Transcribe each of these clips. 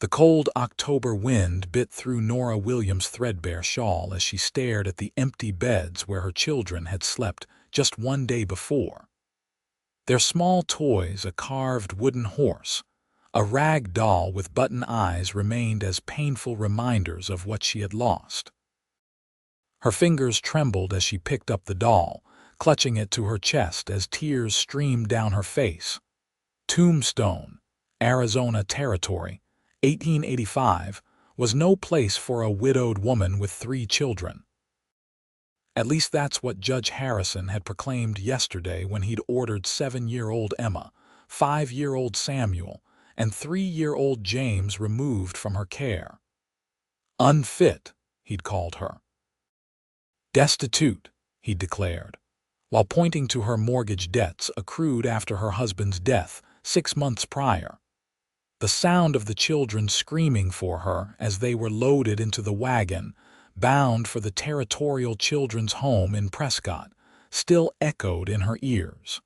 The cold October wind bit through Nora Williams' threadbare shawl as she stared at the empty beds where her children had slept just one day before. Their small toys, a carved wooden horse, a rag doll with button eyes, remained as painful reminders of what she had lost. Her fingers trembled as she picked up the doll, clutching it to her chest as tears streamed down her face. Tombstone, Arizona Territory, 1885, was no place for a widowed woman with 3 children. At least that's what Judge Harrison had proclaimed yesterday when he'd ordered 7-year-old Emma, 5-year-old Samuel, and 3-year-old James removed from her care. Unfit, he'd called her. Destitute, he'd declared, while pointing to her mortgage debts accrued after her husband's death 6 months prior. The sound of the children screaming for her as they were loaded into the wagon, bound for the Territorial Children's Home in Prescott, still echoed in her ears.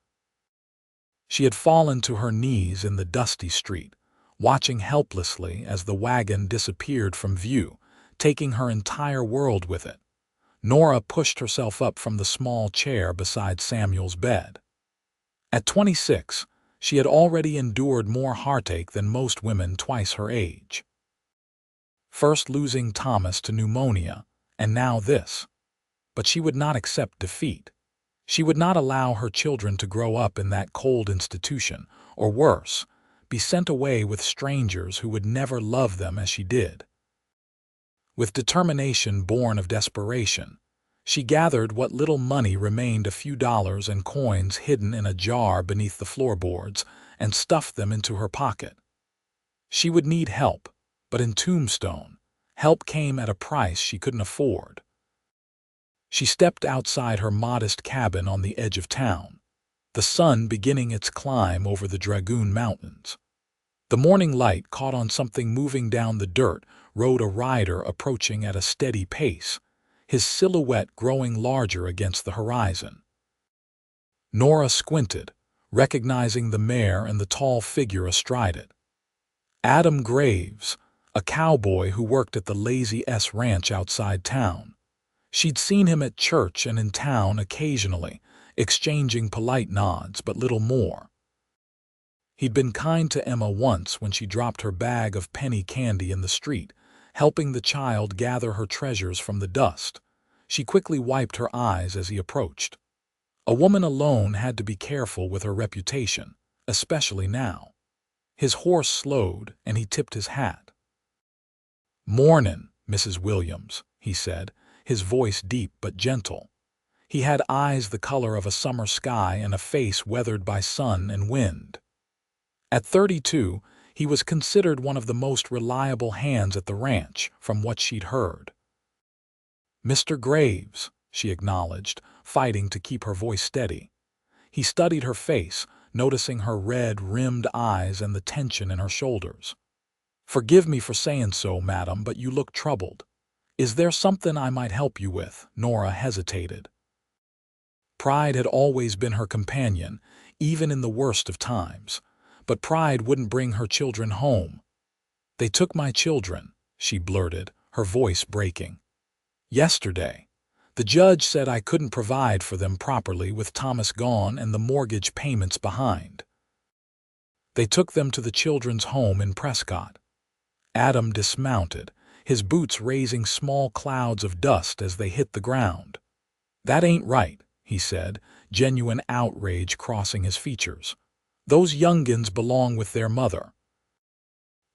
She had fallen to her knees in the dusty street, watching helplessly as the wagon disappeared from view, taking her entire world with it. Nora pushed herself up from the small chair beside Samuel's bed. At 26, she had already endured more heartache than most women twice her age. First losing Thomas to pneumonia, and now this. But she would not accept defeat. She would not allow her children to grow up in that cold institution, or worse, be sent away with strangers who would never love them as she did. With determination born of desperation, she gathered what little money remained, a few dollars and coins hidden in a jar beneath the floorboards, and stuffed them into her pocket. She would need help, but in Tombstone, help came at a price she couldn't afford. She stepped outside her modest cabin on the edge of town, the sun beginning its climb over the Dragoon Mountains. The morning light caught on something moving down the dirt road, a rider approaching at a steady pace, his silhouette growing larger against the horizon. Nora squinted, recognizing the mare and the tall figure astride it. Adam Graves, a cowboy who worked at the Lazy S Ranch outside town. She'd seen him at church and in town occasionally, exchanging polite nods, but little more. He'd been kind to Emma once when she dropped her bag of penny candy in the street, helping the child gather her treasures from the dust. She quickly wiped her eyes as he approached. A woman alone had to be careful with her reputation, especially now. His horse slowed, and he tipped his hat. "Mornin', Mrs. Williams," he said, his voice deep but gentle. He had eyes the color of a summer sky and a face weathered by sun and wind. At 32, he was considered one of the most reliable hands at the ranch, from what she'd heard. "Mr. Graves," she acknowledged, fighting to keep her voice steady. He studied her face, noticing her red-rimmed eyes and the tension in her shoulders. "Forgive me for saying so, madam, but you look troubled. Is there something I might help you with?" Nora hesitated. Pride had always been her companion, even in the worst of times. But pride wouldn't bring her children home. "They took my children," she blurted, her voice breaking. "Yesterday. The judge said I couldn't provide for them properly with Thomas gone and the mortgage payments behind. They took them to the children's home in Prescott." Adam dismounted, his boots raising small clouds of dust as they hit the ground. "That ain't right," he said, genuine outrage crossing his features. "Those youngins belong with their mother."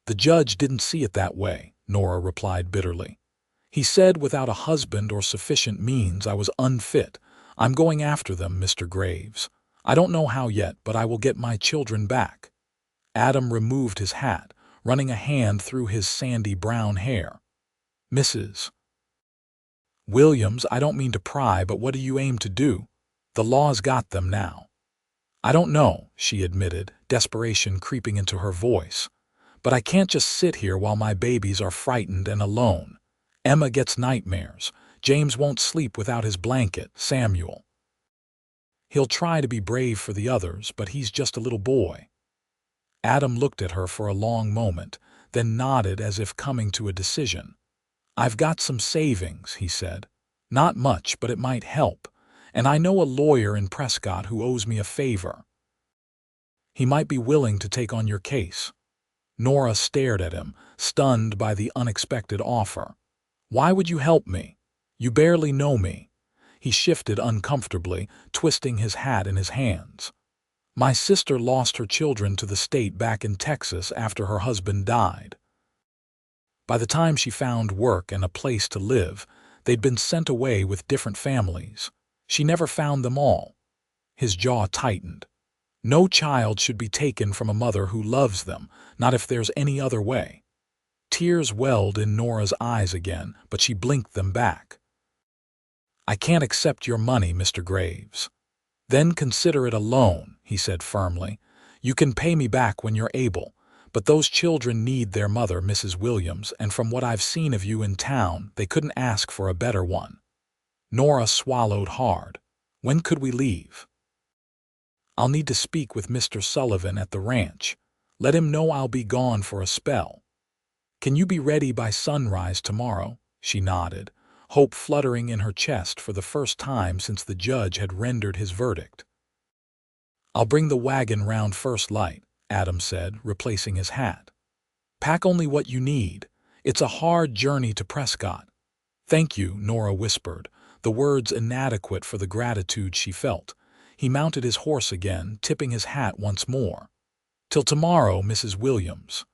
"The judge didn't see it that way," Nora replied bitterly. "He said without a husband or sufficient means I was unfit. I'm going after them, Mr. Graves. I don't know how yet, but I will get my children back." Adam removed his hat, running a hand through his sandy brown hair. "Mrs. Williams, I don't mean to pry, but what do you aim to do? The law's got them now." "I don't know," she admitted, desperation creeping into her voice. "But I can't just sit here while my babies are frightened and alone. Emma gets nightmares. James won't sleep without his blanket, Samuel. He'll try to be brave for the others, but he's just a little boy." Adam looked at her for a long moment, then nodded as if coming to a decision. "I've got some savings," he said. "Not much, but it might help. And I know a lawyer in Prescott who owes me a favor. He might be willing to take on your case." Nora stared at him, stunned by the unexpected offer. "Why would you help me? You barely know me." He shifted uncomfortably, twisting his hat in his hands. "My sister lost her children to the state back in Texas after her husband died. By the time she found work and a place to live, they'd been sent away with different families. She never found them all." His jaw tightened. "No child should be taken from a mother who loves them, not if there's any other way." Tears welled in Nora's eyes again, but she blinked them back. "I can't accept your money, Mr. Graves." "Then consider it a loan," he said firmly. "You can pay me back when you're able, but those children need their mother, Mrs. Williams, and from what I've seen of you in town, they couldn't ask for a better one." Nora swallowed hard. "When could we leave?" "I'll need to speak with Mr. Sullivan at the ranch. Let him know I'll be gone for a spell." "Can you be ready by sunrise tomorrow?" She nodded, hope fluttering in her chest for the first time since the judge had rendered his verdict. "I'll bring the wagon round first light," Adam said, replacing his hat. "Pack only what you need. It's a hard journey to Prescott." "Thank you," Nora whispered, the words inadequate for the gratitude she felt. He mounted his horse again, tipping his hat once more. "Till tomorrow, Mrs. Williams."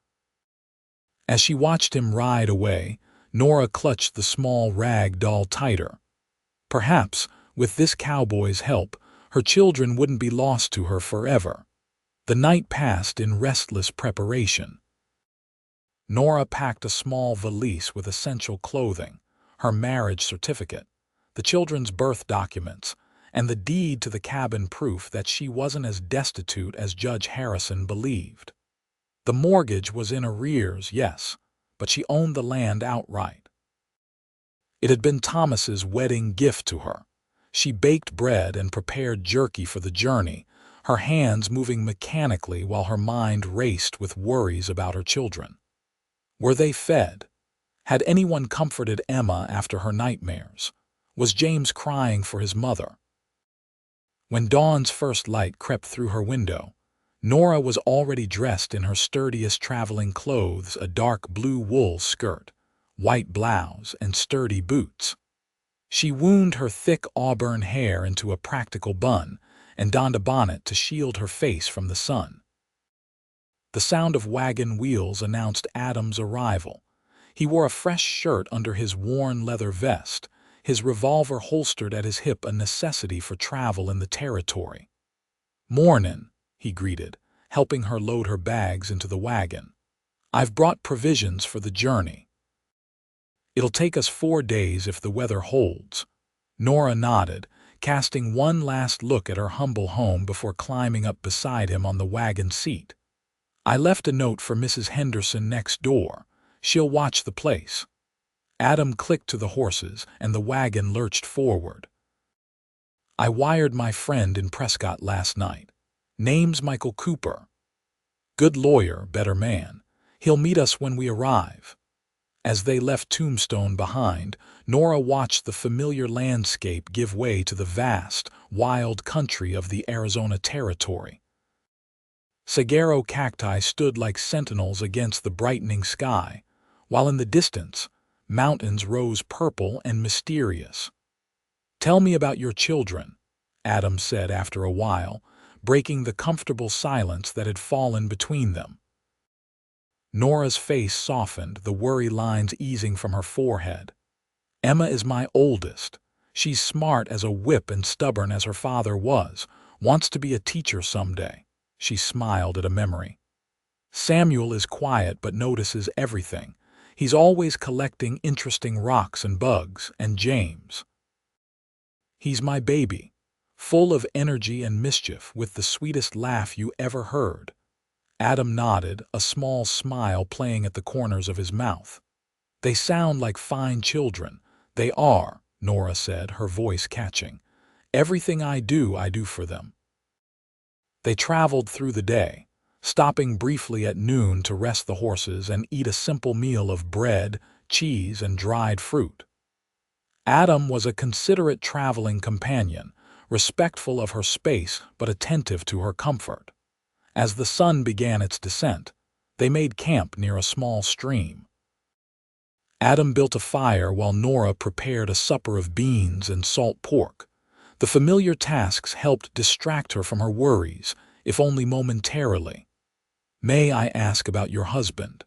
As she watched him ride away, Nora clutched the small rag doll tighter. Perhaps, with this cowboy's help, her children wouldn't be lost to her forever. The night passed in restless preparation. Nora packed a small valise with essential clothing, her marriage certificate, the children's birth documents, and the deed to the cabin, proof that she wasn't as destitute as Judge Harrison believed. The mortgage was in arrears, yes, but she owned the land outright. It had been Thomas's wedding gift to her. She baked bread and prepared jerky for the journey, her hands moving mechanically while her mind raced with worries about her children. Were they fed? Had anyone comforted Emma after her nightmares? Was James crying for his mother? When dawn's first light crept through her window, Nora was already dressed in her sturdiest traveling clothes, a dark blue wool skirt, white blouse, and sturdy boots. She wound her thick auburn hair into a practical bun and donned a bonnet to shield her face from the sun. The sound of wagon wheels announced Adam's arrival. He wore a fresh shirt under his worn leather vest, his revolver holstered at his hip, a necessity for travel in the territory. "Mornin'," he greeted, helping her load her bags into the wagon. "I've brought provisions for the journey. It'll take us 4 days if the weather holds." Nora nodded, casting one last look at her humble home before climbing up beside him on the wagon seat. "I left a note for Mrs. Henderson next door. She'll watch the place." Adam clicked to the horses, and the wagon lurched forward. "I wired my friend in Prescott last night. Name's Michael Cooper. Good lawyer, better man. He'll meet us when we arrive." As they left Tombstone behind, Nora watched the familiar landscape give way to the vast, wild country of the Arizona Territory. Saguaro cacti stood like sentinels against the brightening sky, while in the distance, mountains rose purple and mysterious. "Tell me about your children," Adam said after a while, breaking the comfortable silence that had fallen between them. Nora's face softened, the worry lines easing from her forehead. "Emma is my oldest. She's smart as a whip and stubborn as her father was, wants to be a teacher someday." She smiled at a memory. "Samuel is quiet but notices everything. He's always collecting interesting rocks and bugs. And James, he's my baby, full of energy and mischief, with the sweetest laugh you ever heard." Adam nodded, a small smile playing at the corners of his mouth. "They sound like fine children." "They are," Nora said, her voice catching. "Everything I do for them." They traveled through the day, stopping briefly at noon to rest the horses and eat a simple meal of bread, cheese, and dried fruit. Adam was a considerate traveling companion, respectful of her space but attentive to her comfort. As the sun began its descent, they made camp near a small stream. Adam built a fire while Nora prepared a supper of beans and salt pork. The familiar tasks helped distract her from her worries, if only momentarily. "May I ask about your husband?"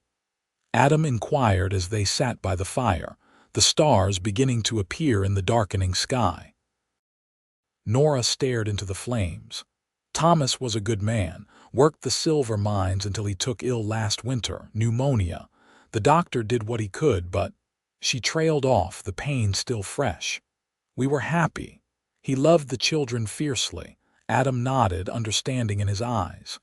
Adam inquired as they sat by the fire, the stars beginning to appear in the darkening sky. Nora stared into the flames. "Thomas was a good man, worked the silver mines until he took ill last winter, pneumonia. The doctor did what he could, but—" She trailed off, the pain still fresh. "We were happy. He loved the children fiercely." Adam nodded, understanding in his eyes.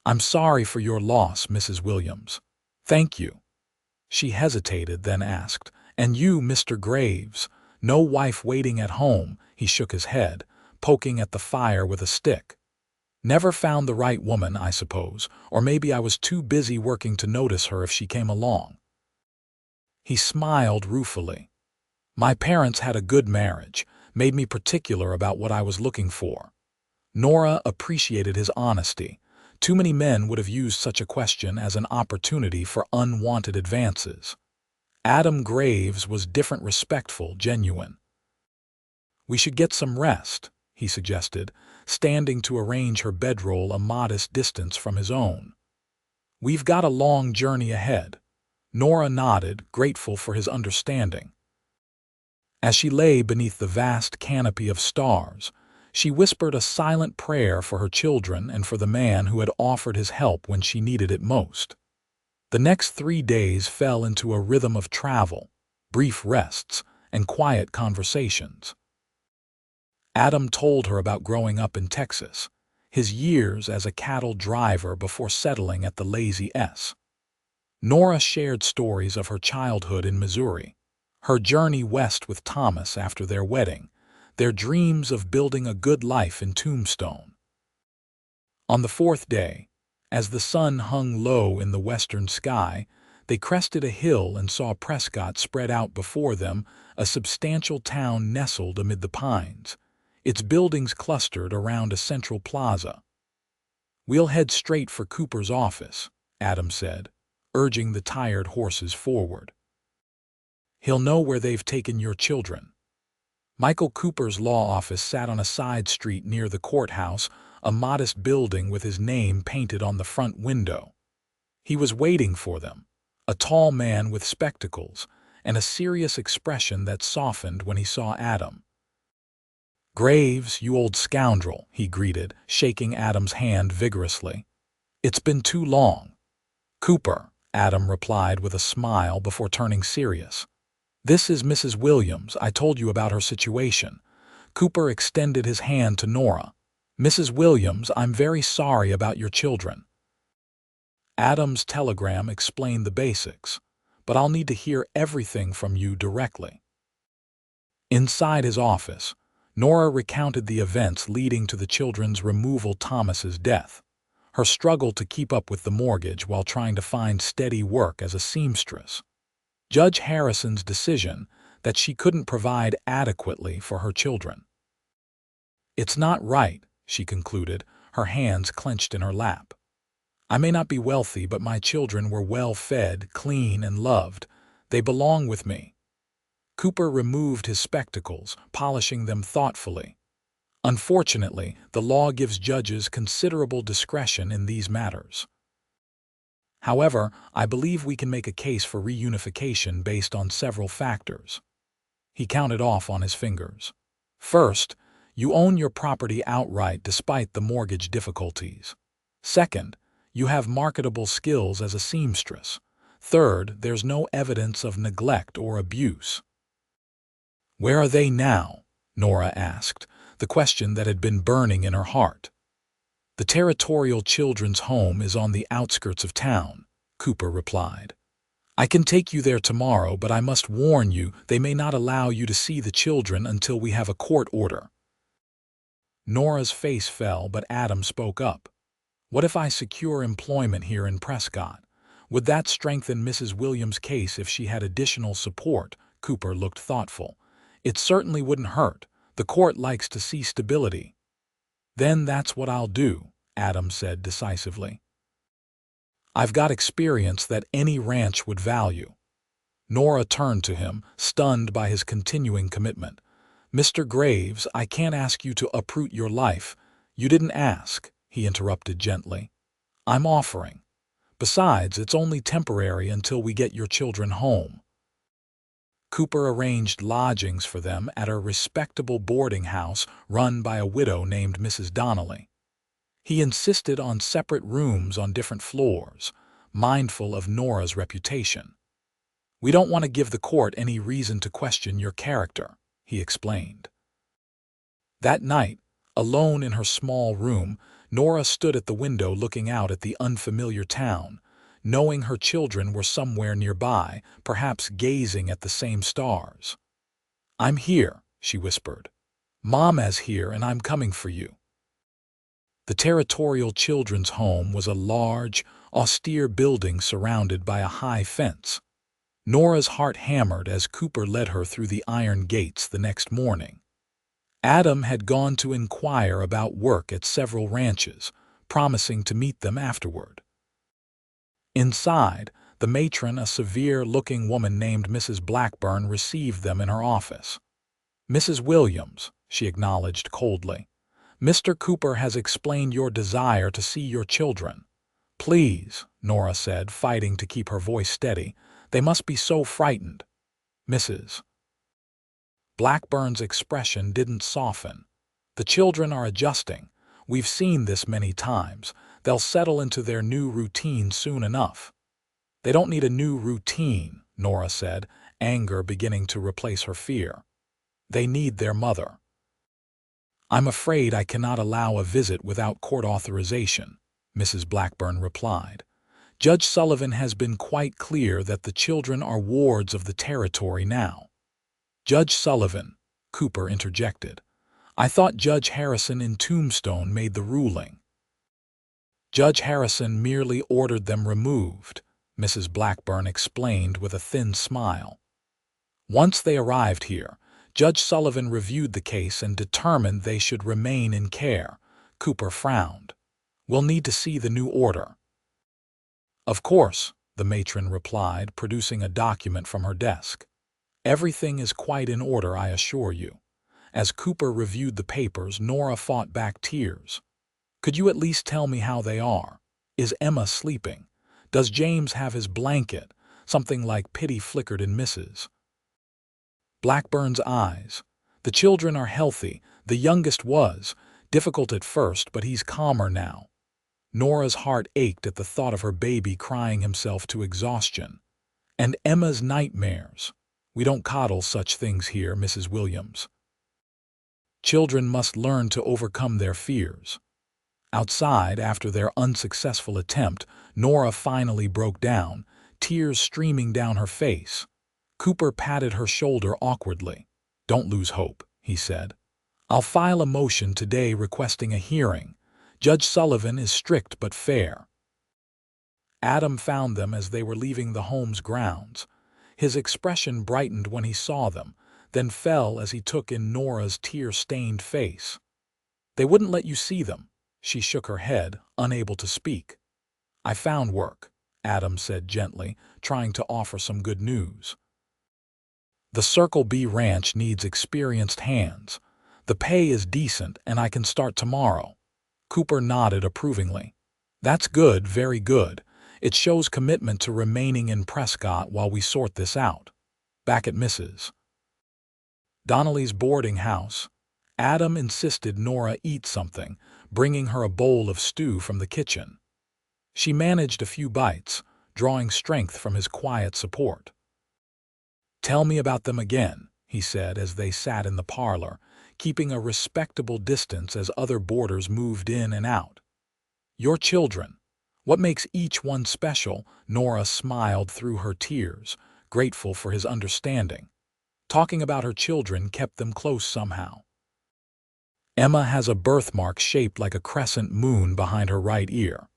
"I'm sorry for your loss, Mrs. Williams." "Thank you." She hesitated, then asked, "And you, Mr. Graves? No wife waiting at home?" He shook his head, poking at the fire with a stick. "Never found the right woman, I suppose, or maybe I was too busy working to notice her if she came along." He smiled ruefully. "My parents had a good marriage, made me particular about what I was looking for." Nora appreciated his honesty. Too many men would have used such a question as an opportunity for unwanted advances. Adam Graves was different, respectful, genuine. "We should get some rest," he suggested, standing to arrange her bedroll a modest distance from his own. "We've got a long journey ahead." Nora nodded, grateful for his understanding. As she lay beneath the vast canopy of stars, she whispered a silent prayer for her children and for the man who had offered his help when she needed it most. The next 3 days fell into a rhythm of travel, brief rests, and quiet conversations. Adam told her about growing up in Texas, his years as a cattle driver before settling at the Lazy S. Nora shared stories of her childhood in Missouri, her journey west with Thomas after their wedding, their dreams of building a good life in Tombstone. On the 4th day, as the sun hung low in the western sky, they crested a hill and saw Prescott spread out before them, a substantial town nestled amid the pines, its buildings clustered around a central plaza. "We'll head straight for Cooper's office," Adam said, urging the tired horses forward. "He'll know where they've taken your children." Michael Cooper's law office sat on a side street near the courthouse, a modest building with his name painted on the front window. He was waiting for them, a tall man with spectacles and a serious expression that softened when he saw Adam. "Graves, you old scoundrel," he greeted, shaking Adam's hand vigorously. "It's been too long." "Cooper," Adam replied with a smile before turning serious. "This is Mrs. Williams. I told you about her situation." Cooper extended his hand to Nora. "Mrs. Williams, I'm very sorry about your children." Adam's telegram explained the basics, "but I'll need to hear everything from you directly." Inside his office, Nora recounted the events leading to the children's removal, Thomas's death, her struggle to keep up with the mortgage while trying to find steady work as a seamstress, Judge Harrison's decision that she couldn't provide adequately for her children. "It's not right," she concluded, her hands clenched in her lap. "I may not be wealthy, but my children were well fed, clean, and loved. They belong with me." Cooper removed his spectacles, polishing them thoughtfully. "Unfortunately, the law gives judges considerable discretion in these matters. However, I believe we can make a case for reunification based on several factors." He counted off on his fingers. "First, you own your property outright despite the mortgage difficulties. Second, you have marketable skills as a seamstress. Third, there's no evidence of neglect or abuse." "Where are they now?" Nora asked, the question that had been burning in her heart. "The Territorial Children's Home is on the outskirts of town," Cooper replied. "I can take you there tomorrow, but I must warn you they may not allow you to see the children until we have a court order." Nora's face fell, but Adam spoke up. What if I secure employment here in Prescott? Would that strengthen Mrs. Williams' case if she had additional support? Cooper looked thoughtful. It certainly wouldn't hurt. The court likes to see stability. Then that's what I'll do, Adam said decisively. I've got experience that any ranch would value. Nora turned to him, stunned by his continuing commitment. Mr. Graves, I can't ask you to uproot your life. You didn't ask, he interrupted gently. I'm offering. Besides, it's only temporary until we get your children home. Cooper arranged lodgings for them at a respectable boarding house run by a widow named Mrs. Donnelly. He insisted on separate rooms on different floors, mindful of Nora's reputation. We don't want to give the court any reason to question your character, he explained. That night, alone in her small room, Nora stood at the window looking out at the unfamiliar town, knowing her children were somewhere nearby, perhaps gazing at the same stars. I'm here, she whispered. Mama's here and I'm coming for you. The Territorial Children's Home was a large, austere building surrounded by a high fence. Nora's heart hammered as Cooper led her through the iron gates the next morning. Adam had gone to inquire about work at several ranches, promising to meet them afterward. Inside, the matron, a severe-looking woman named Mrs. Blackburn, received them in her office. Mrs. Williams, she acknowledged coldly, Mr. Cooper has explained your desire to see your children. Please, Nora said, fighting to keep her voice steady. They must be so frightened. Mrs. Blackburn's expression didn't soften. The children are adjusting. We've seen this many times. They'll settle into their new routine soon enough. They don't need a new routine, Nora said, anger beginning to replace her fear. They need their mother. I'm afraid I cannot allow a visit without court authorization, Mrs. Blackburn replied. Judge Sullivan has been quite clear that the children are wards of the territory now. Judge Sullivan, Cooper interjected. I thought Judge Harrison in Tombstone made the ruling. Judge Harrison merely ordered them removed, Mrs. Blackburn explained with a thin smile. Once they arrived here, Judge Sullivan reviewed the case and determined they should remain in care. Cooper frowned. We'll need to see the new order. Of course, the matron replied, producing a document from her desk. Everything is quite in order, I assure you. As Cooper reviewed the papers, Nora fought back tears. Could you at least tell me how they are? Is Emma sleeping? Does James have his blanket? Something like pity flickered in Mrs. Blackburn's eyes. The children are healthy. The youngest was. Difficult at first, but he's calmer now. Nora's heart ached at the thought of her baby crying himself to exhaustion. And Emma's nightmares. We don't coddle such things here, Mrs. Williams. Children must learn to overcome their fears. Outside, after their unsuccessful attempt, Nora finally broke down, tears streaming down her face. Cooper patted her shoulder awkwardly. Don't lose hope, he said. I'll file a motion today requesting a hearing. Judge Sullivan is strict but fair. Adam found them as they were leaving the home's grounds. His expression brightened when he saw them, then fell as he took in Nora's tear-stained face. They wouldn't let you see them. She shook her head, unable to speak. I found work, Adam said gently, trying to offer some good news. The Circle B ranch needs experienced hands. The pay is decent and I can start tomorrow. Cooper nodded approvingly. That's good, very good. It shows commitment to remaining in Prescott while we sort this out. Back at Mrs. Donnelly's boarding house, Adam insisted Nora eat something, bringing her a bowl of stew from the kitchen. She managed a few bites, drawing strength from his quiet support. Tell me about them again, he said as they sat in the parlor, keeping a respectable distance as other boarders moved in and out. Your children. What makes each one special? Nora smiled through her tears, grateful for his understanding. Talking about her children kept them close somehow. Emma has a birthmark shaped like a crescent moon behind her right ear.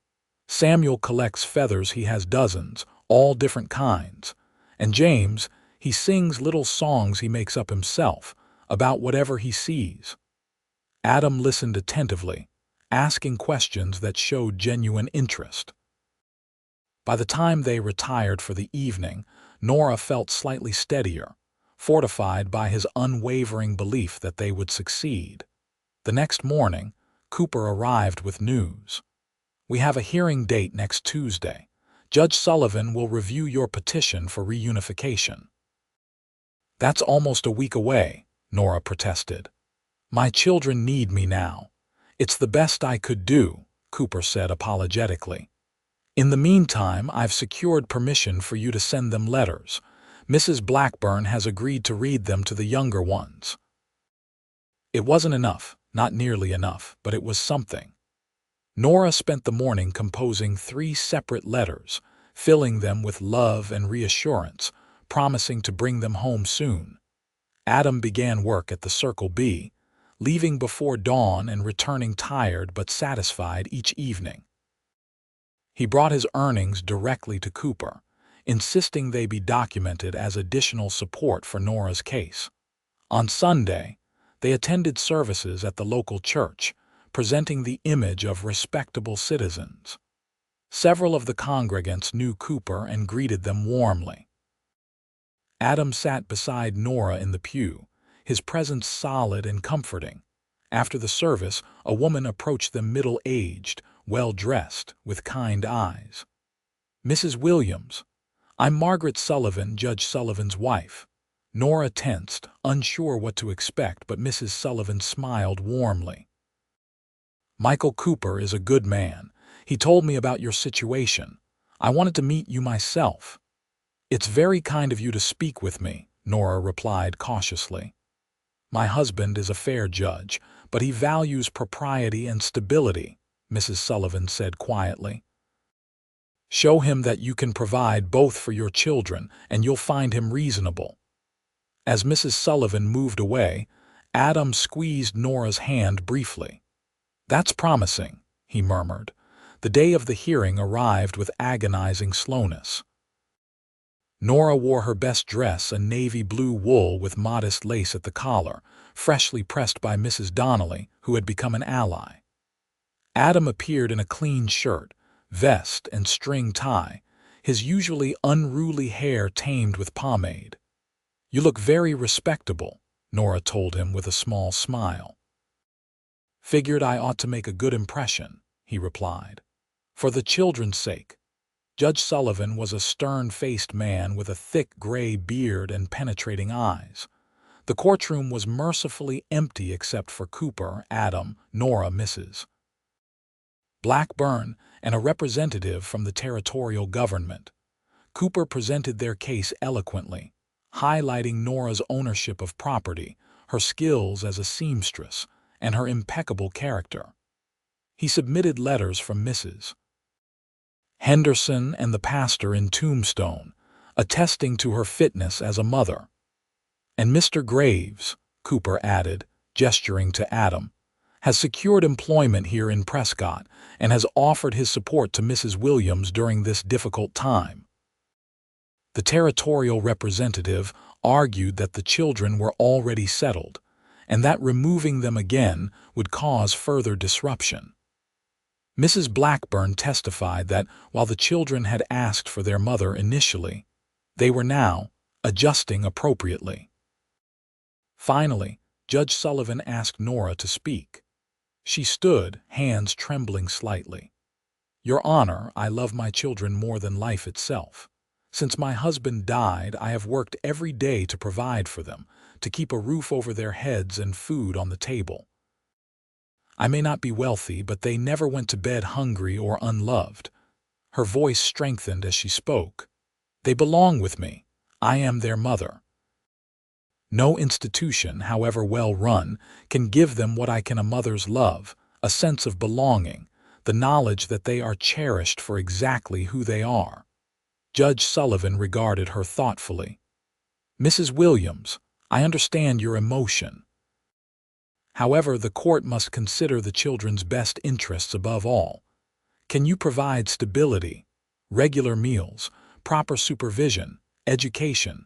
Samuel collects feathers, he has dozens, all different kinds. And James, he sings little songs he makes up himself, about whatever he sees. Adam listened attentively, asking questions that showed genuine interest. By the time they retired for the evening, Nora felt slightly steadier, fortified by his unwavering belief that they would succeed. The next morning, Cooper arrived with news. "We have a hearing date next Tuesday. Judge Sullivan will review your petition for reunification." "That's almost a week away," Nora protested. "My children need me now. It's the best I could do," Cooper said apologetically. "In the meantime, I've secured permission for you to send them letters. Mrs. Blackburn has agreed to read them to the younger ones." It wasn't enough, not nearly enough, but it was something. Nora spent the morning composing 3 separate letters, filling them with love and reassurance, promising to bring them home soon. Adam began work at the Circle B, leaving before dawn and returning tired but satisfied each evening. He brought his earnings directly to Cooper, insisting they be documented as additional support for Nora's case. On Sunday, they attended services at the local church, presenting the image of respectable citizens. Several of the congregants knew Cooper and greeted them warmly. Adam sat beside Nora in the pew, his presence solid and comforting. After the service, a woman approached them, middle-aged, well-dressed, with kind eyes. "Mrs. Williams, I'm Margaret Sullivan, Judge Sullivan's wife." Nora tensed, unsure what to expect, but Mrs. Sullivan smiled warmly. "Michael Cooper is a good man. He told me about your situation. I wanted to meet you myself." "It's very kind of you to speak with me," Nora replied cautiously. "My husband is a fair judge, but he values propriety and stability," Mrs. Sullivan said quietly. "Show him that you can provide both for your children, and you'll find him reasonable." As Mrs. Sullivan moved away, Adam squeezed Nora's hand briefly. "That's promising," he murmured. The day of the hearing arrived with agonizing slowness. Nora wore her best dress, a navy blue wool with modest lace at the collar, freshly pressed by Mrs. Donnelly, who had become an ally. Adam appeared in a clean shirt, vest, and string tie, his usually unruly hair tamed with pomade. "You look very respectable," Nora told him with a small smile. "Figured I ought to make a good impression," he replied. "For the children's sake." Judge Sullivan was a stern-faced man with a thick gray beard and penetrating eyes. The courtroom was mercifully empty except for Cooper, Adam, Nora, Mrs. Blackburn, and a representative from the territorial government. Cooper presented their case eloquently, highlighting Nora's ownership of property, her skills as a seamstress, and her impeccable character. He submitted letters from Mrs. Henderson and the pastor in Tombstone, attesting to her fitness as a mother. "And Mr. Graves," Cooper added, gesturing to Adam, "has secured employment here in Prescott and has offered his support to Mrs. Williams during this difficult time." The territorial representative argued that the children were already settled, and that removing them again would cause further disruption. Mrs. Blackburn testified that while the children had asked for their mother initially, they were now adjusting appropriately. Finally, Judge Sullivan asked Nora to speak. She stood, hands trembling slightly. "Your Honor, I love my children more than life itself. Since my husband died, I have worked every day to provide for them, to keep a roof over their heads and food on the table. I may not be wealthy, but they never went to bed hungry or unloved." Her voice strengthened as she spoke. "They belong with me. I am their mother. No institution, however well run, can give them what I can: a mother's love, a sense of belonging, the knowledge that they are cherished for exactly who they are." Judge Sullivan regarded her thoughtfully. "Mrs. Williams, I understand your emotion." However, the court must consider the children's best interests above all. Can you provide stability, regular meals, proper supervision, education?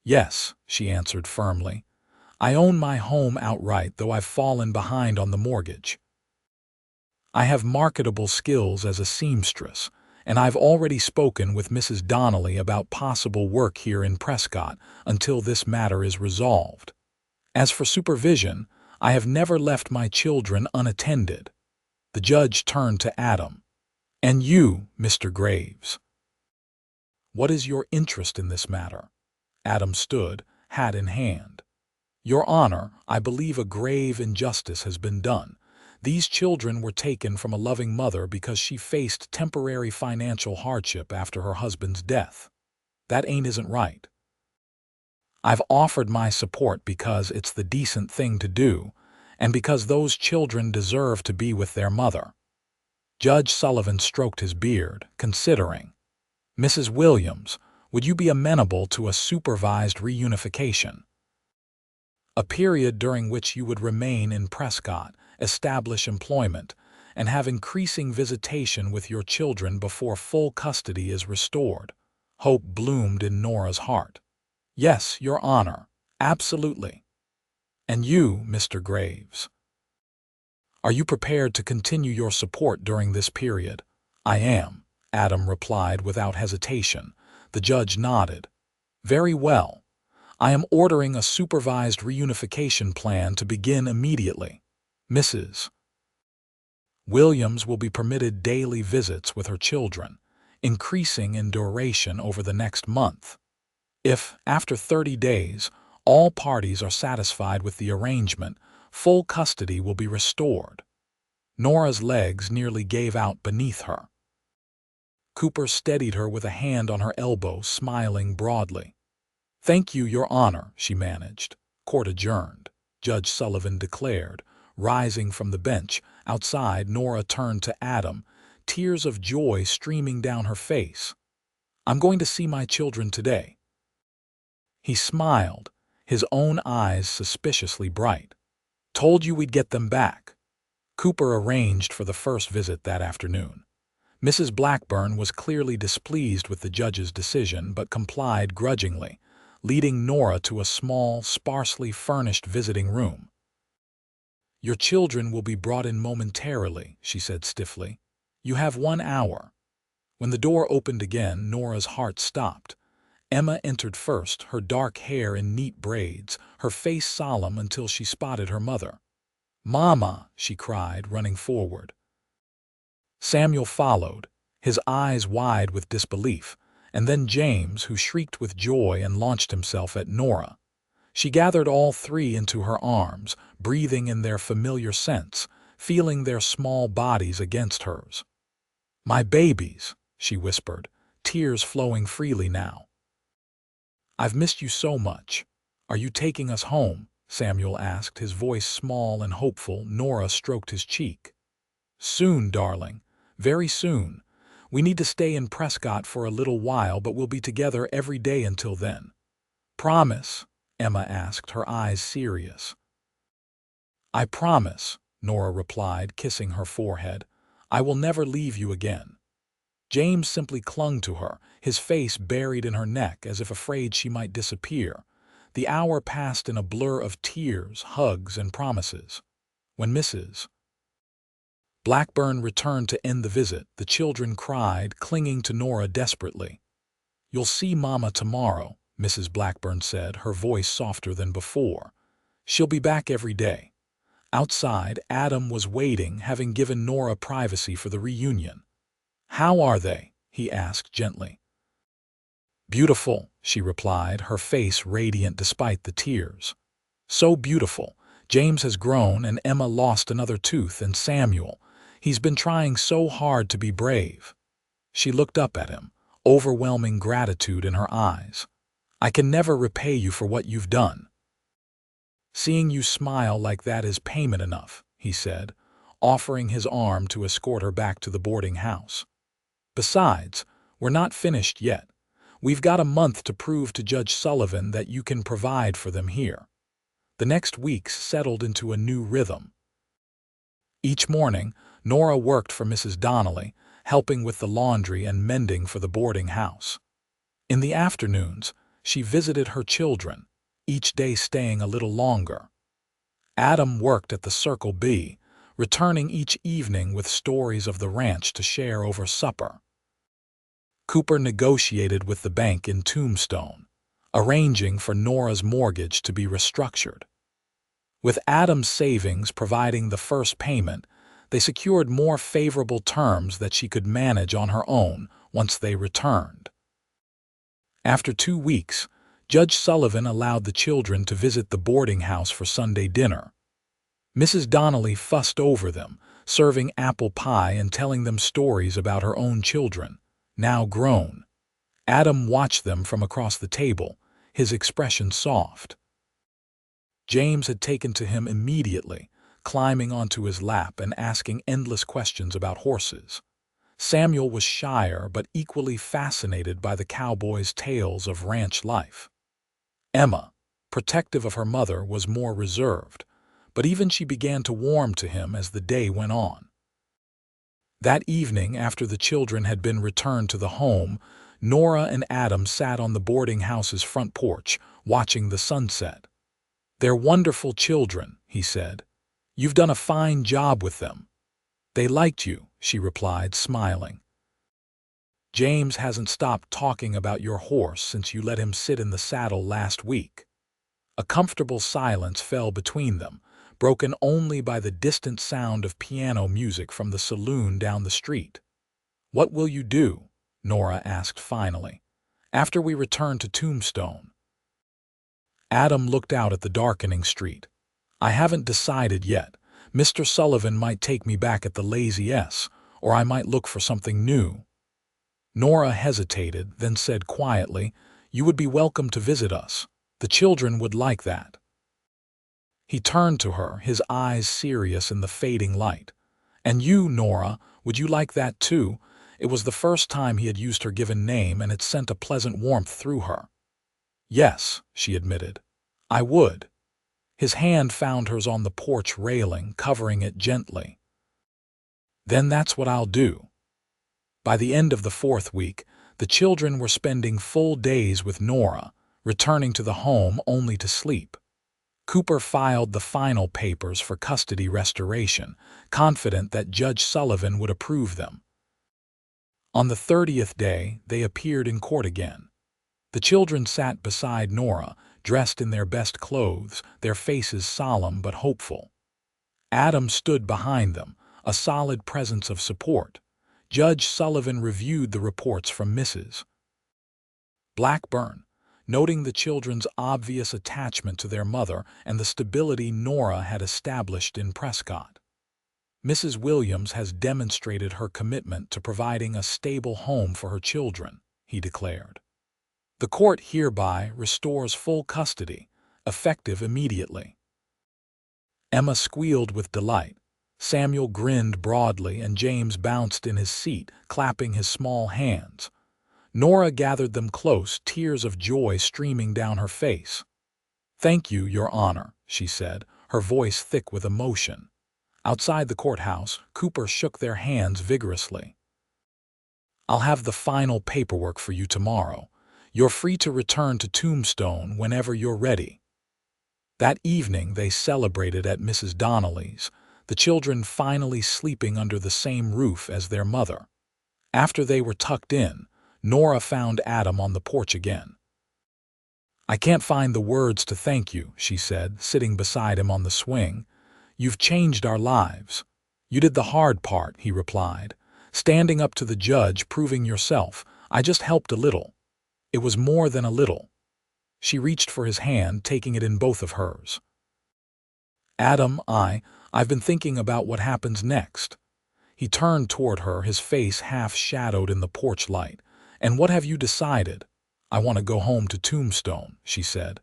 Yes, she answered firmly. I own my home outright, though I've fallen behind on the mortgage. I have marketable skills as a seamstress, and I've already spoken with Mrs. Donnelly about possible work here in Prescott until this matter is resolved. As for supervision, I have never left my children unattended. The judge turned to Adam. And you, Mr. Graves. What is your interest in this matter? Adam stood, hat in hand. Your Honor, I believe a grave injustice has been done. These children were taken from a loving mother because she faced temporary financial hardship after her husband's death. That isn't right. I've offered my support because it's the decent thing to do, and because those children deserve to be with their mother. Judge Sullivan stroked his beard, considering. Mrs. Williams, would you be amenable to a supervised reunification? A period during which you would remain in Prescott, establish employment, and have increasing visitation with your children before full custody is restored. Hope bloomed in Nora's heart. Yes, Your Honor, absolutely. And you, Mr. Graves? Are you prepared to continue your support during this period? I am, Adam replied without hesitation. The judge nodded. Very well. I am ordering a supervised reunification plan to begin immediately. Mrs. Williams will be permitted daily visits with her children, increasing in duration over the next month. If, after 30 days, all parties are satisfied with the arrangement, full custody will be restored. Nora's legs nearly gave out beneath her. Cooper steadied her with a hand on her elbow, smiling broadly. Thank you, Your Honor, she managed. Court adjourned, Judge Sullivan declared. Rising from the bench outside, Nora turned to Adam, tears of joy streaming down her face. I'm going to see my children today. He smiled, his own eyes suspiciously bright. Told you we'd get them back. Cooper arranged for the first visit that afternoon. Mrs. Blackburn was clearly displeased with the judge's decision but complied grudgingly, leading Nora to a small, sparsely furnished visiting room. Your children will be brought in momentarily, she said stiffly. You have 1 hour. When the door opened again, Nora's heart stopped. Emma entered first, her dark hair in neat braids, her face solemn until she spotted her mother. Mama, she cried, running forward. Samuel followed, his eyes wide with disbelief, and then James, who shrieked with joy and launched himself at Nora. She gathered all three into her arms, breathing in their familiar scents, feeling their small bodies against hers. My babies, she whispered, tears flowing freely now. I've missed you so much. Are you taking us home? Samuel asked, his voice small and hopeful. Nora stroked his cheek. Soon, darling. Very soon. We need to stay in Prescott for a little while, but we'll be together every day until then. Promise? Emma asked, her eyes serious. I promise, Nora replied, kissing her forehead. I will never leave you again. James simply clung to her, his face buried in her neck as if afraid she might disappear. The hour passed in a blur of tears, hugs, and promises. When Mrs. Blackburn returned to end the visit, the children cried, clinging to Nora desperately. You'll see Mama tomorrow, Mrs. Blackburn said, her voice softer than before. She'll be back every day. Outside, Adam was waiting, having given Nora privacy for the reunion. How are they? He asked gently. Beautiful, she replied, her face radiant despite the tears. So beautiful. James has grown and Emma lost another tooth, and Samuel, he's been trying so hard to be brave. She looked up at him, overwhelming gratitude in her eyes. I can never repay you for what you've done. Seeing you smile like that is payment enough, he said, offering his arm to escort her back to the boarding house. Besides, we're not finished yet. We've got a month to prove to Judge Sullivan that you can provide for them here. The next weeks settled into a new rhythm. Each morning, Nora worked for Mrs. Donnelly, helping with the laundry and mending for the boarding house. In the afternoons, she visited her children, each day staying a little longer. Adam worked at the Circle B, returning each evening with stories of the ranch to share over supper. Cooper negotiated with the bank in Tombstone, arranging for Nora's mortgage to be restructured. With Adam's savings providing the first payment, they secured more favorable terms that she could manage on her own once they returned. After 2 weeks, Judge Sullivan allowed the children to visit the boarding house for Sunday dinner. Mrs. Donnelly fussed over them, serving apple pie and telling them stories about her own children, now grown. Adam watched them from across the table, his expression soft. James had taken to him immediately, climbing onto his lap and asking endless questions about horses. Samuel was shyer but equally fascinated by the cowboy's tales of ranch life. Emma, protective of her mother, was more reserved, but even she began to warm to him as the day went on. That evening, after the children had been returned to the home, Nora and Adam sat on the boarding house's front porch, watching the sunset. "They're wonderful children," he said. "You've done a fine job with them." "They liked you," she replied, smiling. "James hasn't stopped talking about your horse since you let him sit in the saddle last week." A comfortable silence fell between them, broken only by the distant sound of piano music from the saloon down the street. "What will you do?" Nora asked finally, "after we return to Tombstone?" Adam looked out at the darkening street. "I haven't decided yet. Mr. Sullivan might take me back at the Lazy S, or I might look for something new." Nora hesitated, then said quietly, "You would be welcome to visit us. The children would like that." He turned to her, his eyes serious in the fading light. "And you, Nora, would you like that too?" It was the first time he had used her given name, and it sent a pleasant warmth through her. "Yes," she admitted, "I would." His hand found hers on the porch railing, covering it gently. "Then that's what I'll do." By the end of the 4th week, the children were spending full days with Nora, returning to the home only to sleep. Cooper filed the final papers for custody restoration, confident that Judge Sullivan would approve them. On the 30th day, they appeared in court again. The children sat beside Nora, dressed in their best clothes, their faces solemn but hopeful. Adam stood behind them, a solid presence of support. Judge Sullivan reviewed the reports from Mrs. Blackburn, noting the children's obvious attachment to their mother and the stability Nora had established in Prescott. "Mrs. Williams has demonstrated her commitment to providing a stable home for her children," he declared. "The court hereby restores full custody, effective immediately." Emma squealed with delight. Samuel grinned broadly, and James bounced in his seat, clapping his small hands. Nora gathered them close, tears of joy streaming down her face. "Thank you, Your Honor," she said, her voice thick with emotion. Outside the courthouse, Cooper shook their hands vigorously. "I'll have the final paperwork for you tomorrow. You're free to return to Tombstone whenever you're ready." That evening they celebrated at Mrs. Donnelly's, the children finally sleeping under the same roof as their mother. After they were tucked in, Nora found Adam on the porch again. "I can't find the words to thank you," she said, sitting beside him on the swing. "You've changed our lives." "You did the hard part," he replied. "Standing up to the judge, proving yourself. I just helped a little." It was more than a little. She reached for his hand, taking it in both of hers. "Adam, I've been thinking about what happens next." He turned toward her, his face half shadowed in the porch light. "And what have you decided?" "I want to go home to Tombstone," she said.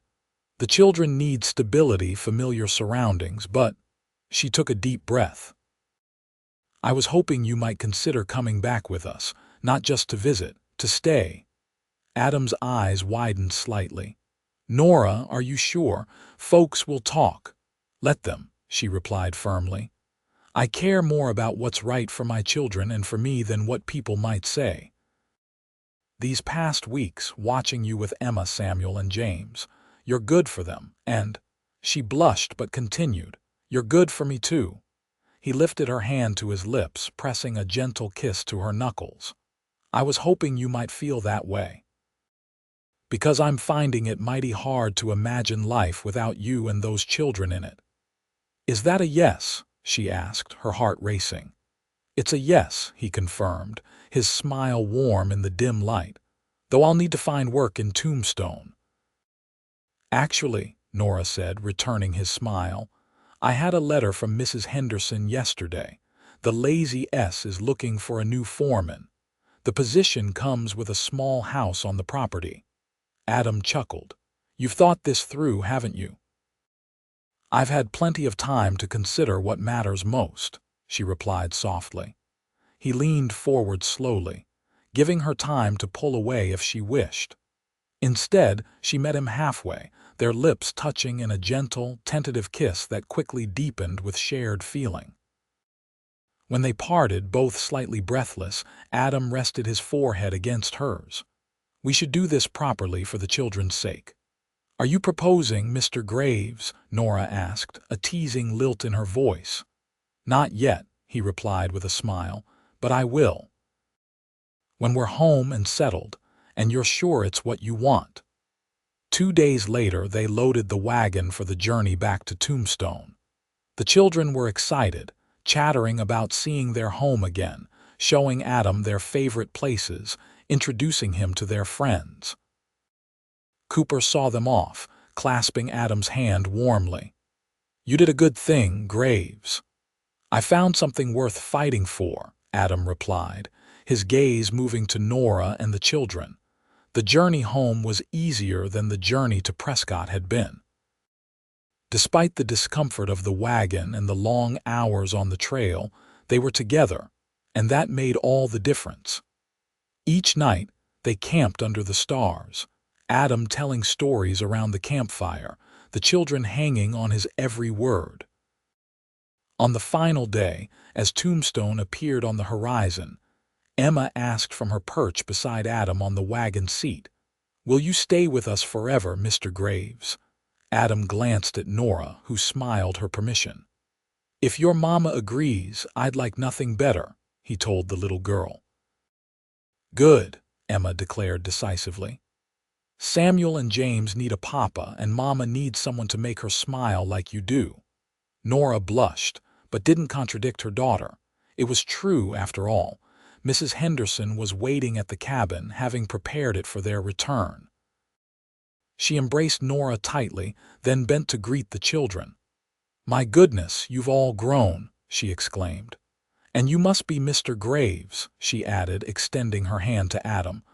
"The children need stability, familiar surroundings, but—" She took a deep breath. "I was hoping you might consider coming back with us, not just to visit, to stay." Adam's eyes widened slightly. "Nora, are you sure? Folks will talk." "Let them," she replied firmly. "I care more about what's right for my children and for me than what people might say. These past weeks, watching you with Emma, Samuel, and James, you're good for them, and—" She blushed but continued, "You're good for me too." He lifted her hand to his lips, pressing a gentle kiss to her knuckles. "I was hoping you might feel that way. Because I'm finding it mighty hard to imagine life without you and those children in it." "Is that a yes?" she asked, her heart racing. "It's a yes," he confirmed, his smile warm in the dim light. "Though I'll need to find work in Tombstone." "Actually," Nora said, returning his smile, "I had a letter from Mrs. Henderson yesterday. The Lazy S is looking for a new foreman. The position comes with a small house on the property." Adam chuckled. "You've thought this through, haven't you?" "I've had plenty of time to consider what matters most," she replied softly. He leaned forward slowly, giving her time to pull away if she wished. Instead, she met him halfway, their lips touching in a gentle, tentative kiss that quickly deepened with shared feeling. When they parted, both slightly breathless, Adam rested his forehead against hers. "We should do this properly for the children's sake." "Are you proposing, Mr. Graves?" Nora asked, a teasing lilt in her voice. "Not yet," he replied with a smile, "but I will. When we're home and settled, and you're sure it's what you want." 2 days later, they loaded the wagon for the journey back to Tombstone. The children were excited, chattering about seeing their home again, showing Adam their favorite places, introducing him to their friends. Cooper saw them off, clasping Adam's hand warmly. "You did a good thing, Graves." "I found something worth fighting for," Adam replied, his gaze moving to Nora and the children. The journey home was easier than the journey to Prescott had been. Despite the discomfort of the wagon and the long hours on the trail, they were together, and that made all the difference. Each night, they camped under the stars, Adam telling stories around the campfire, the children hanging on his every word. On the final day, as Tombstone appeared on the horizon, Emma asked from her perch beside Adam on the wagon seat, "Will you stay with us forever, Mr. Graves?" Adam glanced at Nora, who smiled her permission. "If your mama agrees, I'd like nothing better," he told the little girl. "Good," Emma declared decisively. "Samuel and James need a papa, and Mama needs someone to make her smile like you do." Nora blushed, but didn't contradict her daughter. It was true, after all. Mrs. Henderson was waiting at the cabin, having prepared it for their return. She embraced Nora tightly, then bent to greet the children. "My goodness, you've all grown," she exclaimed. "And you must be Mr. Graves," she added, extending her hand to Adam.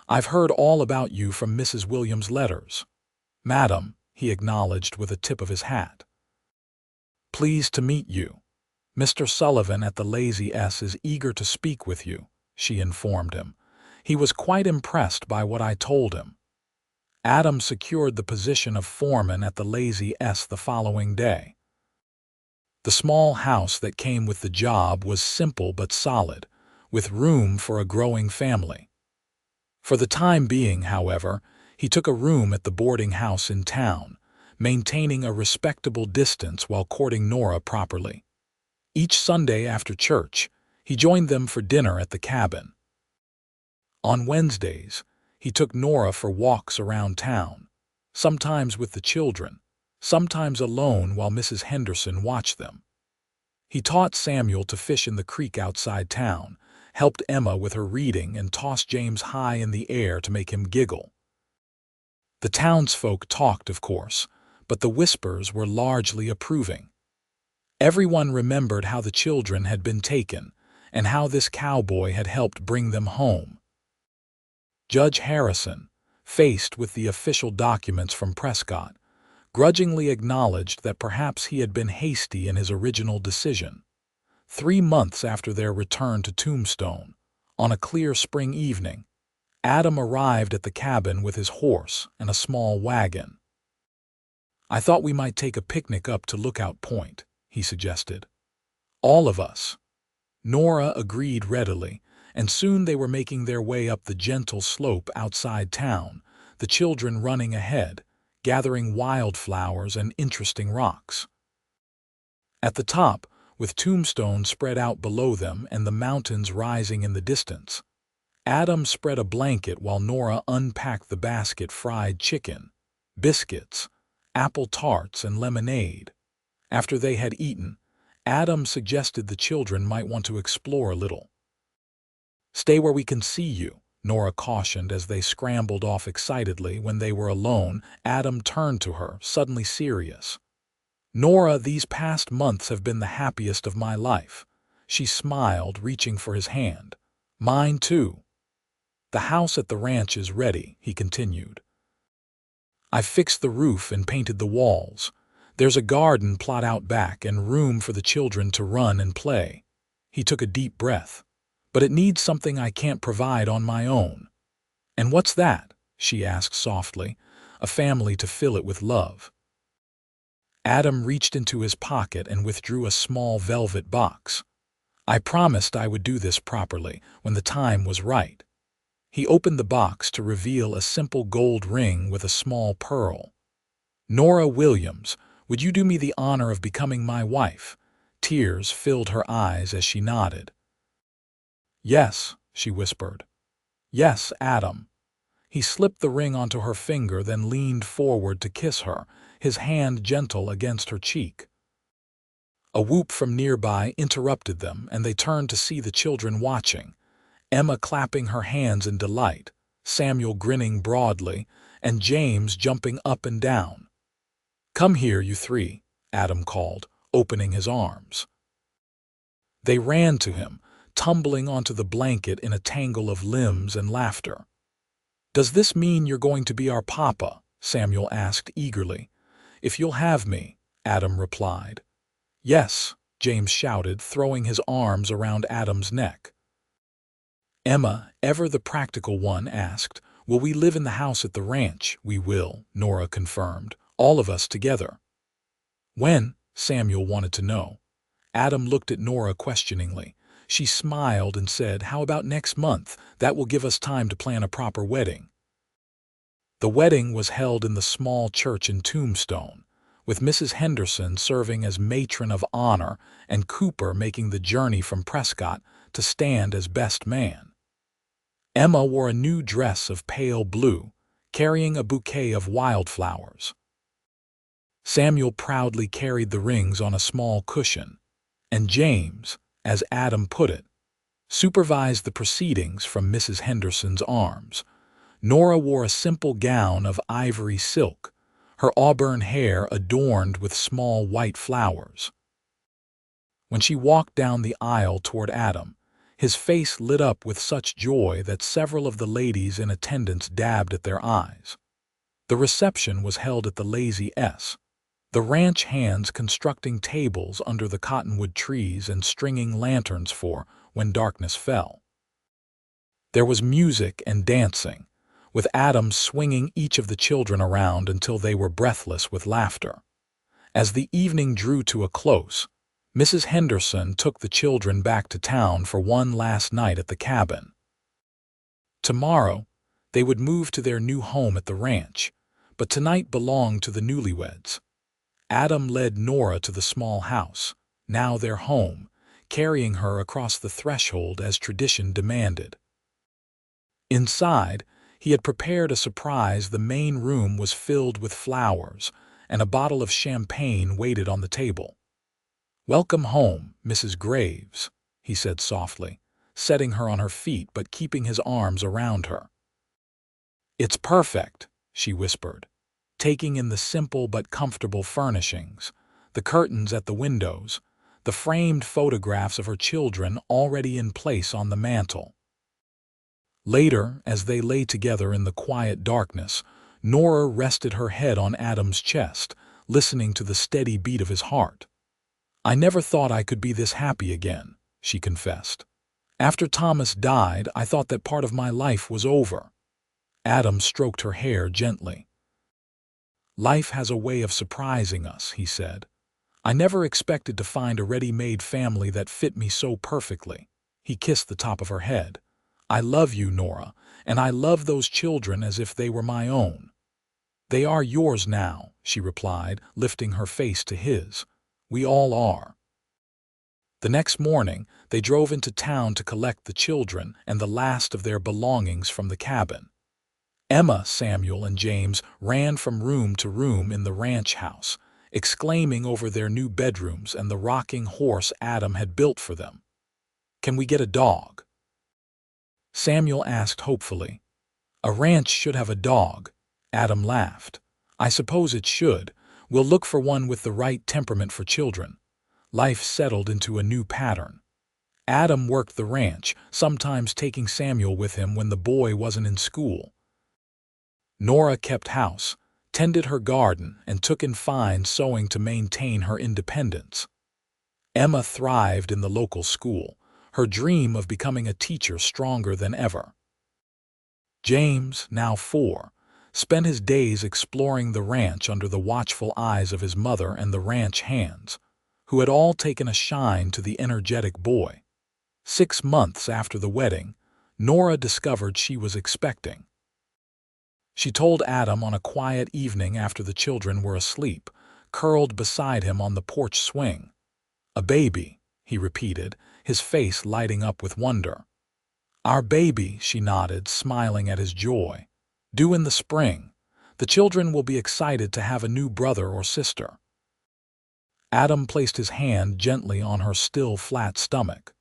"I've heard all about you from Mrs. Williams' letters." "Madam," he acknowledged with a tip of his hat. "Pleased to meet you. Mr. Sullivan at the Lazy S is eager to speak with you," she informed him. "He was quite impressed by what I told him." Adam secured the position of foreman at the Lazy S the following day. The small house that came with the job was simple but solid, with room for a growing family. For the time being, however, he took a room at the boarding house in town, maintaining a respectable distance while courting Nora properly. Each Sunday after church, he joined them for dinner at the cabin. On Wednesdays, he took Nora for walks around town, sometimes with the children, sometimes alone while Mrs. Henderson watched them. He taught Samuel to fish in the creek outside town, helped Emma with her reading, and tossed James high in the air to make him giggle. The townsfolk talked, of course, but the whispers were largely approving. Everyone remembered how the children had been taken, and how this cowboy had helped bring them home. Judge Harrison, faced with the official documents from Prescott, grudgingly acknowledged that perhaps he had been hasty in his original decision. 3 months after their return to Tombstone, on a clear spring evening, Adam arrived at the cabin with his horse and a small wagon. "I thought we might take a picnic up to Lookout Point," he suggested. "All of us." Nora agreed readily, and soon they were making their way up the gentle slope outside town, the children running ahead, gathering wildflowers and interesting rocks. At the top, with tombstones spread out below them and the mountains rising in the distance, Adam spread a blanket while Nora unpacked the basket fried chicken, biscuits, apple tarts, and lemonade. After they had eaten, Adam suggested the children might want to explore a little. "Stay where we can see you," Nora cautioned as they scrambled off excitedly. When they were alone, Adam turned to her, suddenly serious. "Nora, these past months have been the happiest of my life." She smiled, reaching for his hand. "Mine too." "The house at the ranch is ready," he continued. "I've fixed the roof and painted the walls. There's a garden plot out back and room for the children to run and play." He took a deep breath. "But it needs something I can't provide on my own." "And what's that?" she asked softly. "A family to fill it with love." Adam reached into his pocket and withdrew a small velvet box. "I promised I would do this properly when the time was right." He opened the box to reveal a simple gold ring with a small pearl. "Nora Williams, would you do me the honor of becoming my wife?" Tears filled her eyes as she nodded. "Yes," she whispered. "Yes, Adam." He slipped the ring onto her finger, then leaned forward to kiss her, his hand gentle against her cheek. A whoop from nearby interrupted them, and they turned to see the children watching, Emma clapping her hands in delight, Samuel grinning broadly, and James jumping up and down. "Come here, you three," Adam called, opening his arms. They ran to him, tumbling onto the blanket in a tangle of limbs and laughter. "Does this mean you're going to be our papa?" Samuel asked eagerly. "If you'll have me," Adam replied. "Yes," James shouted, throwing his arms around Adam's neck. Emma, ever the practical one, asked, "Will we live in the house at the ranch?" "We will," Nora confirmed, "all of us together." "When?" Samuel wanted to know. Adam looked at Nora questioningly. She smiled and said, "How about next month? That will give us time to plan a proper wedding." The wedding was held in the small church in Tombstone, with Mrs. Henderson serving as matron of honor and Cooper making the journey from Prescott to stand as best man. Emma wore a new dress of pale blue, carrying a bouquet of wildflowers. Samuel proudly carried the rings on a small cushion, and James, as Adam put it, supervised the proceedings from Mrs. Henderson's arms. Nora wore a simple gown of ivory silk, her auburn hair adorned with small white flowers. When she walked down the aisle toward Adam, his face lit up with such joy that several of the ladies in attendance dabbed at their eyes. The reception was held at the Lazy S, the ranch hands constructing tables under the cottonwood trees and stringing lanterns for when darkness fell. There was music and dancing, with Adam swinging each of the children around until they were breathless with laughter. As the evening drew to a close, Mrs. Henderson took the children back to town for one last night at the cabin. Tomorrow, they would move to their new home at the ranch, but tonight belonged to the newlyweds. Adam led Nora to the small house, now their home, carrying her across the threshold as tradition demanded. Inside, he had prepared a surprise. The main room was filled with flowers, and a bottle of champagne waited on the table. "Welcome home, Mrs. Graves," he said softly, setting her on her feet but keeping his arms around her. "It's perfect," she whispered, taking in the simple but comfortable furnishings, the curtains at the windows, the framed photographs of her children already in place on the mantel. Later, as they lay together in the quiet darkness, Nora rested her head on Adam's chest, listening to the steady beat of his heart. "I never thought I could be this happy again," she confessed. "After Thomas died, I thought that part of my life was over." Adam stroked her hair gently. "Life has a way of surprising us," he said. "I never expected to find a ready-made family that fit me so perfectly." He kissed the top of her head. "I love you, Nora, and I love those children as if they were my own." "They are yours now," she replied, lifting her face to his. "We all are." The next morning, they drove into town to collect the children and the last of their belongings from the cabin. Emma, Samuel, and James ran from room to room in the ranch house, exclaiming over their new bedrooms and the rocking horse Adam had built for them. "Can we get a dog?" Samuel asked hopefully. "A ranch should have a dog." Adam laughed. "I suppose it should. We'll look for one with the right temperament for children." Life settled into a new pattern. Adam worked the ranch, sometimes taking Samuel with him when the boy wasn't in school. Nora kept house, tended her garden, and took in fine sewing to maintain her independence. Emma thrived in the local school, her dream of becoming a teacher stronger than ever. James, now 4, spent his days exploring the ranch under the watchful eyes of his mother and the ranch hands, who had all taken a shine to the energetic boy. 6 months after the wedding, Nora discovered she was expecting. She told Adam on a quiet evening after the children were asleep, curled beside him on the porch swing. "A baby," he repeated, his face lighting up with wonder. "Our baby," she nodded, smiling at his joy. "Due in the spring. The children will be excited to have a new brother or sister." Adam placed his hand gently on her still flat stomach.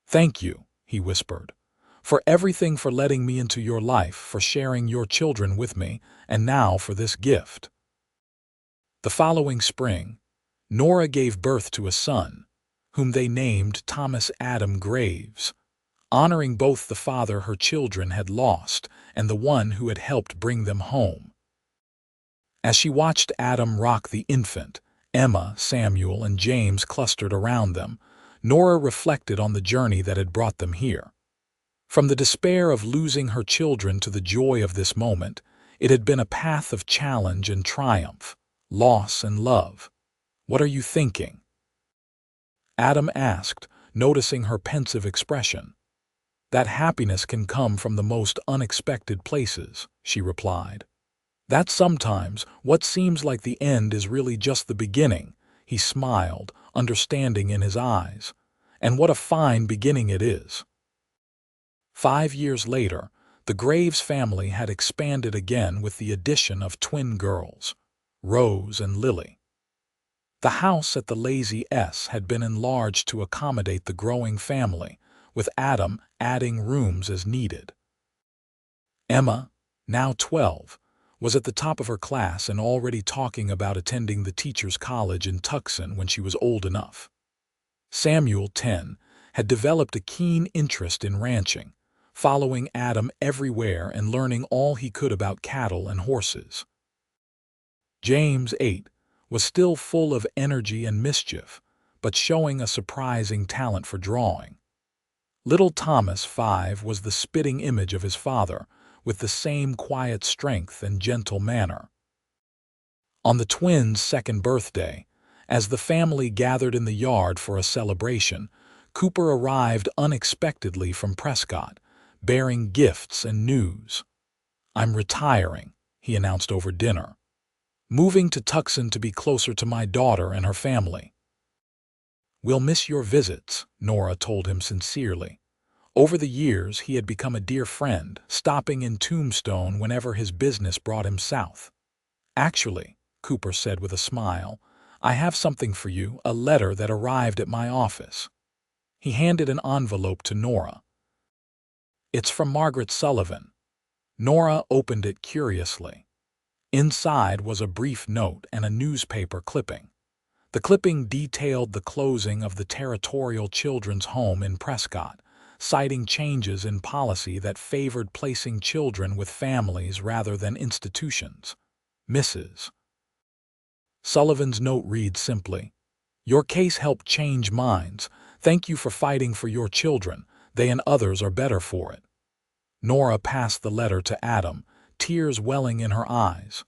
"Thank you," he whispered, "for everything, for letting me into your life, for sharing your children with me, and now for this gift." The following spring, Nora gave birth to a son, whom they named Thomas Adam Graves, honoring both the father her children had lost and the one who had helped bring them home. As she watched Adam rock the infant, Emma, Samuel, and James clustered around them, Nora reflected on the journey that had brought them here. From the despair of losing her children to the joy of this moment, it had been a path of challenge and triumph, loss and love. "What are you thinking?" Adam asked, noticing her pensive expression. "That happiness can come from the most unexpected places," she replied. "That sometimes what seems like the end is really just the beginning," he smiled, understanding in his eyes. "And what a fine beginning it is." 5 years later, the Graves family had expanded again with the addition of twin girls, Rose and Lily. The house at the Lazy S had been enlarged to accommodate the growing family, with Adam adding rooms as needed. Emma, now 12, was at the top of her class and already talking about attending the teachers' college in Tucson when she was old enough. Samuel, 10, had developed a keen interest in ranching, following Adam everywhere and learning all he could about cattle and horses. James, 8, was still full of energy and mischief, but showing a surprising talent for drawing. Little Thomas, 5, was the spitting image of his father, with the same quiet strength and gentle manner. On the twins' second birthday, as the family gathered in the yard for a celebration, Cooper arrived unexpectedly from Prescott, bearing gifts and news. "I'm retiring," he announced over dinner. "Moving to Tucson to be closer to my daughter and her family." "We'll miss your visits," Nora told him sincerely. Over the years, he had become a dear friend, stopping in Tombstone whenever his business brought him south. "Actually," Cooper said with a smile, "I have something for you, a letter that arrived at my office." He handed an envelope to Nora. "It's from Margaret Sullivan." Nora opened it curiously. Inside was a brief note and a newspaper clipping. The clipping detailed the closing of the Territorial Children's Home in Prescott, citing changes in policy that favored placing children with families rather than institutions. Mrs. Sullivan's note read simply, "Your case helped change minds. Thank you for fighting for your children. They and others are better for it." Nora passed the letter to Adam, tears welling in her eyes.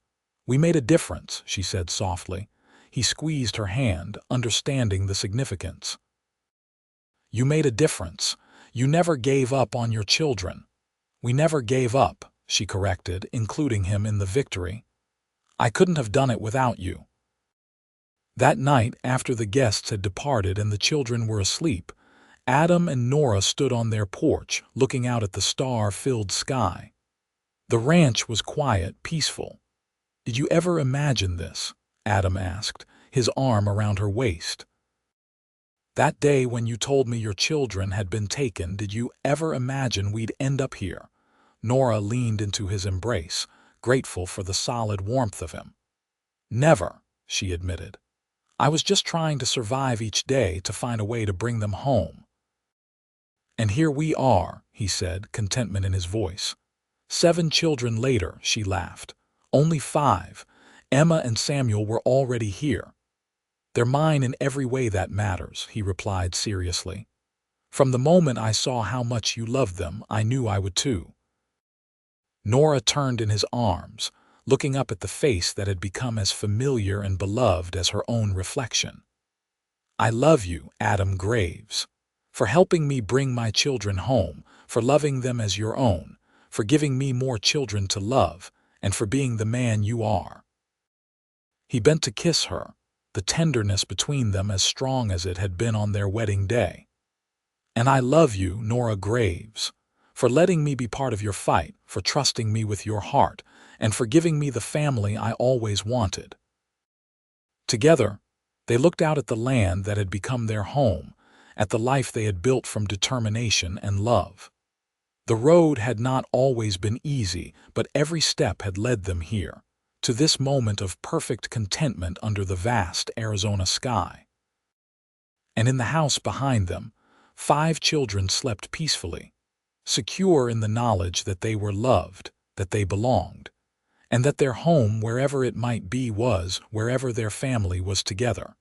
"We made a difference," she said softly. He squeezed her hand, understanding the significance. "You made a difference. You never gave up on your children." "We never gave up," she corrected, including him in the victory. "I couldn't have done it without you." That night, after the guests had departed and the children were asleep, Adam and Nora stood on their porch, looking out at the star-filled sky. The ranch was quiet, peaceful. "Did you ever imagine this?" Adam asked, his arm around her waist. "That day when you told me your children had been taken, did you ever imagine we'd end up here?" Nora leaned into his embrace, grateful for the solid warmth of him. "Never," she admitted. "I was just trying to survive each day, to find a way to bring them home." "And here we are," he said, contentment in his voice. 7 children later," she laughed. "Only 5. Emma and Samuel were already here." "They're mine in every way that matters," he replied seriously. "From the moment I saw how much you loved them, I knew I would too." Nora turned in his arms, looking up at the face that had become as familiar and beloved as her own reflection. "I love you, Adam Graves, for helping me bring my children home, for loving them as your own, for giving me more children to love, and for being the man you are." He bent to kiss her, the tenderness between them as strong as it had been on their wedding day. "And I love you, Nora Graves, for letting me be part of your fight, for trusting me with your heart, and for giving me the family I always wanted." Together, they looked out at the land that had become their home, at the life they had built from determination and love. The road had not always been easy, but every step had led them here, to this moment of perfect contentment under the vast Arizona sky. And in the house behind them, 5 children slept peacefully, secure in the knowledge that they were loved, that they belonged, and that their home, wherever it might be, was wherever their family was together.